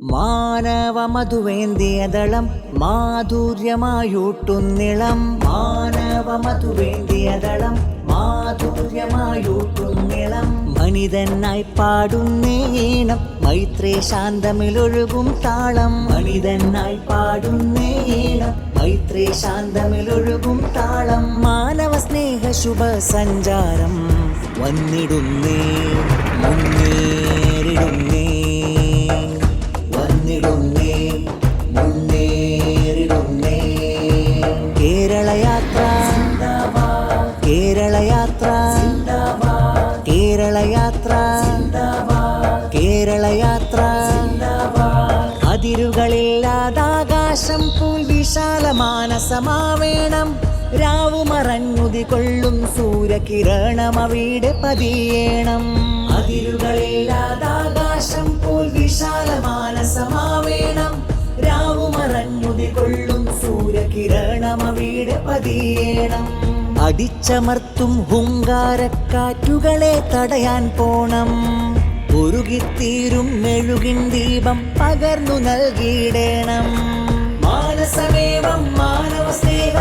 മാനവ മധുവേന്തിയതളം മാധുര്യമായൂട്ടുന്നിളം മാനവ മധുവേന്തിയതളം മാധുര്യമായൂട്ടുന്നിളം മനിതനായി പാടുന്നേ ഈണം മൈത്രേ ശാന്തമിലൊഴുകും താളം മനിതനായി പാടുന്നേ ഈണം മൈത്രേ ശാന്തമിലൊഴുകും താളം മാനവ സ്നേഹ ശുഭ സഞ്ചാരം വന്നിടുന്നേ മുന്നേറിടുന്നേ വന്നിടുന്നേ മുന്നേറിടുന്നേ കേരളയാത്ര കേരളയാത്ര കേരളയാത്ര കേരളയാത്ര അതിരുകളില്ലാതാകാശം പൂൽ വിശാലമാനസമാവേണം രാവുമറഞ്ഞുതി കൊള്ളും സൂര്യകിരണമവിടെ പതിയേണം അതിരുകളില്ലാതാകാശം പോൽ വിശാലമാനസമാവേണം രാവുമറഞ്ഞുതി കൊള്ളും സൂര്യകിരണമവിടെ പതിയേണം അടിച്ചമർത്തും ഹുങ്കാരക്കാറ്റുകളെ തടയാൻ പോണം ഉരുകിത്തീരും മെഴുകിൻ ദീപം പകർന്നു നൽകിയിടേണം മാനസമേവം മാനവ സ്നേഹ